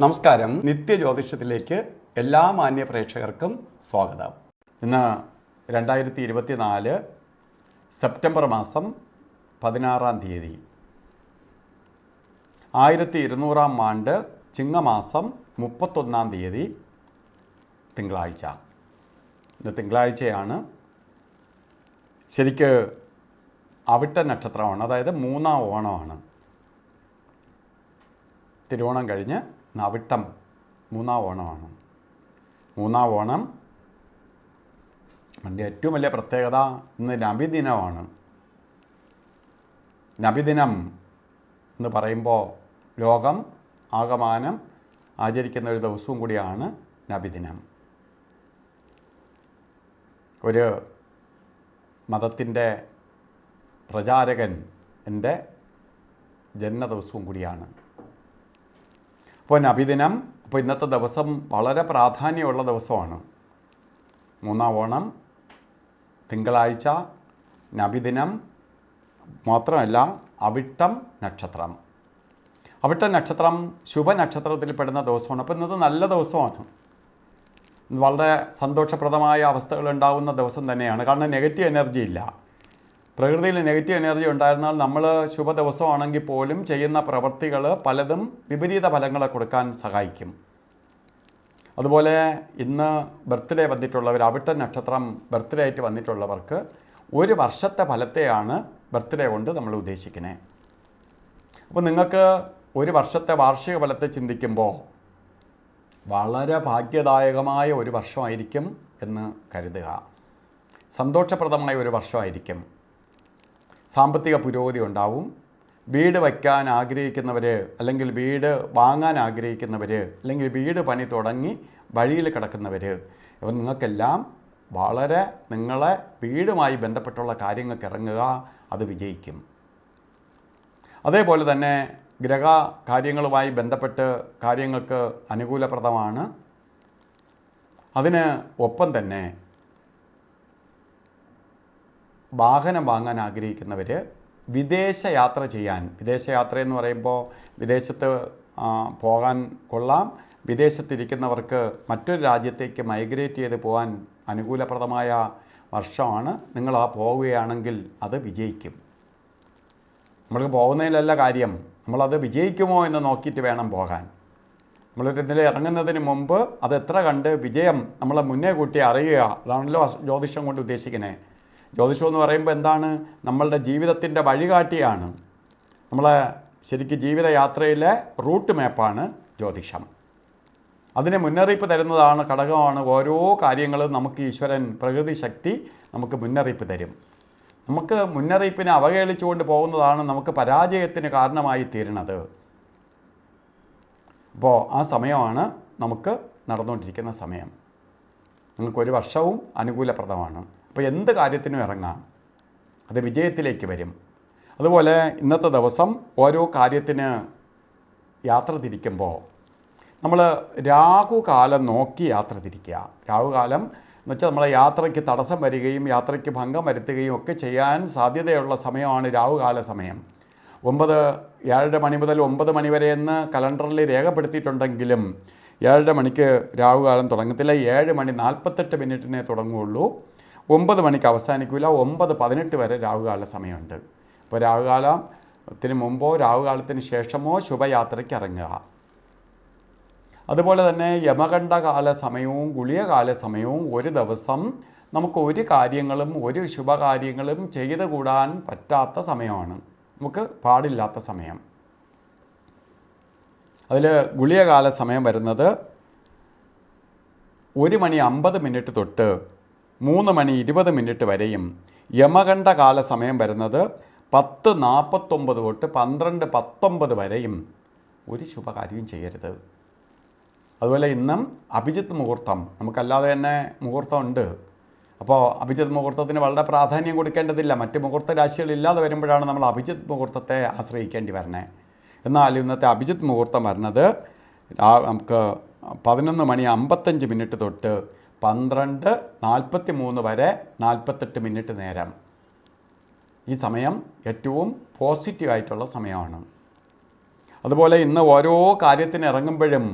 നമസ്കാരം. നിത്യജ്യോതിഷത്തിലേക്ക് എല്ലാ മാന്യ പ്രേക്ഷകർക്കും സ്വാഗതം. ഇന്ന് 2024 സെപ്റ്റംബർ മാസം 16 തീയതി, 1200 ആണ്ട് ചിങ്ങമാസം 31 തീയതി തിങ്കളാഴ്ച. ഇന്ന് തിങ്കളാഴ്ചയാണ്. ശരിക്ക് അവിട്ട നക്ഷത്രമാണ്, അതായത് 3ാം ഓണമാണ്. തിരുവോണം കഴിഞ്ഞ് അവിട്ടം 3ാം ഓണമാണ്. 3ാം ഓണം അതിൻ്റെ ഏറ്റവും വലിയ പ്രത്യേകത ഇന്ന് നബിദിനമാണ്. നബിദിനം എന്ന് പറയുമ്പോൾ ലോകം ആകമാനം ആചരിക്കുന്ന ഒരു ദിവസവും കൂടിയാണ് നബിദിനം. ഒരു മതത്തിൻ്റെ പ്രചാരകൻ എൻ്റെ ജന്മദിവസവും കൂടിയാണ്. അപ്പോൾ നബിദിനം, അപ്പോൾ ഇന്നത്തെ ദിവസം വളരെ പ്രാധാന്യമുള്ള ദിവസമാണ്. 3ാം ഓണം, തിങ്കളാഴ്ച, നബിദിനം മാത്രമല്ല അവിട്ടം നക്ഷത്രം. അവിട്ടം നക്ഷത്രം ശുഭനക്ഷത്രത്തിൽപ്പെടുന്ന ദിവസമാണ്. അപ്പോൾ ഇന്നത്തെ നല്ല ദിവസമാണ്. വളരെ സന്തോഷപ്രദമായ അവസ്ഥകൾ ഉണ്ടാകുന്ന ദിവസം തന്നെയാണ്. കാരണം നെഗറ്റീവ് എനർജി ഇല്ല. പ്രകൃതിയിൽ നെഗറ്റീവ് എനർജി ഉണ്ടായിരുന്നാൽ നമ്മൾ ശുഭ ദിവസമാണെങ്കിൽ പോലും ചെയ്യുന്ന പ്രവൃത്തികൾ പലതും വിപരീത ഫലങ്ങളെ കൊടുക്കാൻ സഹായിക്കും. അതുപോലെ ഇന്ന് ബർത്ത്ഡേ വന്നിട്ടുള്ളവർ, അവിട്ട നക്ഷത്രം ബർത്ത്ഡേ ആയിട്ട് വന്നിട്ടുള്ളവർക്ക് ഒരു വർഷത്തെ ഫലത്തെയാണ് ബർത്ത്ഡേ കൊണ്ട് നമ്മൾ ഉദ്ദേശിക്കുന്നത്. അപ്പോൾ നിങ്ങൾക്ക് ഒരു വർഷത്തെ വാർഷിക ഫലത്തെ ചിന്തിക്കുമ്പോൾ വളരെ ഭാഗ്യദായകമായ ഒരു വർഷമായിരിക്കും എന്ന് കരുതുക. സന്തോഷപ്രദമായ ഒരു വർഷമായിരിക്കും. സാമ്പത്തിക പുരോഗതി ഉണ്ടാവും. വീട് വയ്ക്കാൻ ആഗ്രഹിക്കുന്നവർ, അല്ലെങ്കിൽ വീട് വാങ്ങാൻ ആഗ്രഹിക്കുന്നവർ, അല്ലെങ്കിൽ വീട് പണി തുടങ്ങി വഴിയിൽ കിടക്കുന്നവർ, ഇവർ നിങ്ങൾക്കെല്ലാം വളരെ നിങ്ങളെ വീടുമായി ബന്ധപ്പെട്ടുള്ള കാര്യങ്ങൾക്ക് ഇറങ്ങുക, അത് വിജയിക്കും. അതേപോലെ തന്നെ ഗ്രഹ കാര്യങ്ങളുമായി ബന്ധപ്പെട്ട് കാര്യങ്ങൾക്ക് അനുകൂലപ്രദമാണ്. അതിന് ഒപ്പം തന്നെ വാഹനം വാങ്ങാൻ ആഗ്രഹിക്കുന്നവർ, വിദേശയാത്ര ചെയ്യാൻ, വിദേശയാത്ര എന്ന് പറയുമ്പോൾ വിദേശത്ത് പോകാൻ കൊള്ളാം. വിദേശത്തിരിക്കുന്നവർക്ക് മറ്റൊരു രാജ്യത്തേക്ക് മൈഗ്രേറ്റ് ചെയ്ത് പോകാൻ അനുകൂലപ്രദമായ വർഷമാണ്. നിങ്ങൾ പോവുകയാണെങ്കിൽ അത് വിജയിക്കും. നമ്മൾക്ക് പോകുന്നതിലല്ല കാര്യം, നമ്മളത് വിജയിക്കുമോ എന്ന് നോക്കിയിട്ട് വേണം പോകാൻ. നമ്മളിതിൽ ഇറങ്ങുന്നതിന് മുമ്പ് അത് എത്ര കണ്ട് വിജയം നമ്മളെ മുന്നേ കൂട്ടി അറിയുക. അതാണല്ലോ ജ്യോതിഷം കൊണ്ട് ഉദ്ദേശിക്കുന്നത്. ജ്യോതിഷം എന്ന് പറയുമ്പോൾ എന്താണ്? നമ്മളുടെ ജീവിതത്തിൻ്റെ വഴികാട്ടിയാണ്. നമ്മളെ ശരിക്കും ജീവിതയാത്രയിലെ റൂട്ട് മാപ്പാണ് ജ്യോതിഷം. അതിനെ മുന്നറിയിപ്പ് തരുന്നതാണ്, ഘടകമാണ്. ഓരോ കാര്യങ്ങളും നമുക്ക് ഈശ്വരൻ, പ്രകൃതി ശക്തി നമുക്ക് മുന്നറിയിപ്പ് തരും. നമുക്ക് മുന്നറിയിപ്പിനെ അവഹേളിച്ചുകൊണ്ട് പോകുന്നതാണ് നമുക്ക് പരാജയത്തിന് കാരണമായി തീരുന്നത്. അപ്പോൾ ആ സമയമാണ് നമുക്ക് നടന്നുകൊണ്ടിരിക്കുന്ന സമയം. നിങ്ങൾക്കൊരു വർഷവും അനുകൂലപ്രദമാണ്. അപ്പോൾ എന്ത് കാര്യത്തിനും ഇറങ്ങാം, അത് വിജയത്തിലേക്ക് വരും. അതുപോലെ ഇന്നത്തെ ദിവസം ഓരോ കാര്യത്തിന് യാത്ര തിരിക്കുമ്പോൾ നമ്മൾ രാഹുകാലം നോക്കി യാത്ര തിരിക്കുക. രാഹുകാലം എന്ന് വെച്ചാൽ നമ്മളെ യാത്രയ്ക്ക് തടസ്സം വരികയും യാത്രയ്ക്ക് ഭംഗം വരുത്തുകയും ഒക്കെ ചെയ്യാൻ സാധ്യതയുള്ള സമയമാണ് രാഹുകാല സമയം. 7:30 മണി മുതൽ 9 മണി വരെ എന്ന് കലണ്ടറിൽ രേഖപ്പെടുത്തിയിട്ടുണ്ടെങ്കിലും 7:30 മണിക്ക് രാഹുകാലം തുടങ്ങത്തില്ല. 7:48 തുടങ്ങുകയുള്ളൂ. 9 മണിക്ക് അവസാനിക്കില്ല. 9:18 വരെ രാഹുകാല സമയമുണ്ട്. അപ്പോൾ രാഹുകാലത്തിന് മുമ്പോ രാഹുകാലത്തിന് ശേഷമോ ശുഭയാത്രയ്ക്ക് ഇറങ്ങുക. അതുപോലെ തന്നെ യമകണ്ഠകാല സമയവും ഗുളികകാല സമയവും ഒരു ദിവസം നമുക്ക് ഒരു കാര്യങ്ങളും ഒരു ശുഭകാര്യങ്ങളും ചെയ്തു കൂടാൻ പറ്റാത്ത സമയമാണ്. നമുക്ക് പാടില്ലാത്ത സമയം. അതിൽ ഗുളികകാല സമയം വരുന്നത് 1:50 തൊട്ട് 3:20 വരെയും, യമകണ്ഠകാല സമയം വരുന്നത് 10:49 തൊട്ട് 12:19 വരെയും ഒരു ശുഭകാര്യവും ചെയ്യരുത്. അതുപോലെ ഇന്നും അഭിജിത്ത് മുഹൂർത്തം, നമുക്കല്ലാതെ തന്നെ മുഹൂർത്തമുണ്ട്. അപ്പോൾ അഭിജിത്ത് മുഹൂർത്തത്തിന് വളരെ പ്രാധാന്യം കൊടുക്കേണ്ടതില്ല. മറ്റ് മുഹൂർത്ത രാശികളില്ലാതെ വരുമ്പോഴാണ് നമ്മൾ അഭിജിത്ത് മുഹൂർത്തത്തെ ആശ്രയിക്കേണ്ടി വരുന്നത്. എന്നാൽ ഇന്നത്തെ അഭിജിത്ത് മുഹൂർത്തം വരുന്നത് നമുക്ക് 11:55 തൊട്ട് 12:43 വരെ 48 നേരം. ഈ സമയം ഏറ്റവും പോസിറ്റീവായിട്ടുള്ള സമയമാണ്. അതുപോലെ ഇന്ന് ഓരോ കാര്യത്തിന് ഇറങ്ങുമ്പോഴും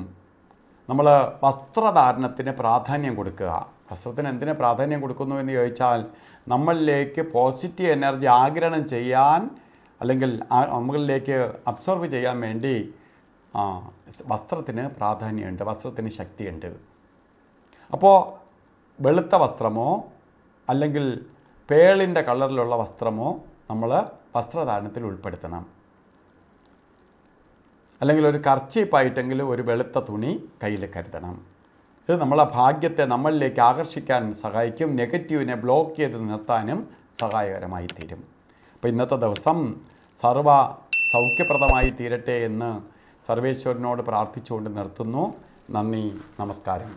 നമ്മൾ വസ്ത്രധാരണത്തിന് പ്രാധാന്യം കൊടുക്കുക. വസ്ത്രത്തിന് എന്തിന് പ്രാധാന്യം കൊടുക്കുന്നു എന്ന് ചോദിച്ചാൽ നമ്മളിലേക്ക് പോസിറ്റീവ് എനർജി ആഗിരണം ചെയ്യാൻ അല്ലെങ്കിൽ നമ്മളിലേക്ക് അബ്സോർവ് ചെയ്യാൻ വേണ്ടി വസ്ത്രത്തിന് പ്രാധാന്യമുണ്ട്, വസ്ത്രത്തിന് ശക്തിയുണ്ട്. അപ്പോൾ വെളുത്ത വസ്ത്രമോ അല്ലെങ്കിൽ പേളിൻ്റെ കളറിലുള്ള വസ്ത്രമോ നമ്മൾ വസ്ത്രധാരണത്തിൽ ഉൾപ്പെടുത്തണം. അല്ലെങ്കിൽ ഒരു കർച്ചീപ്പായിട്ടെങ്കിലും ഒരു വെളുത്ത തുണി കയ്യിൽ കരുതണം. ഇത് നമ്മളെ ഭാഗ്യത്തെ നമ്മളിലേക്ക് ആകർഷിക്കാൻ സഹായിക്കും, നെഗറ്റീവിനെ ബ്ലോക്ക് ചെയ്ത് നിർത്താനും സഹായകരമായി തീരും. അപ്പോൾ ഇന്നത്തെ ദിവസം സർവ സൗഖ്യപ്രദമായി തീരട്ടെ എന്ന് സർവേശ്വരനോട് പ്രാർത്ഥിച്ചുകൊണ്ട് നിർത്തുന്നു. നന്ദി, നമസ്കാരം.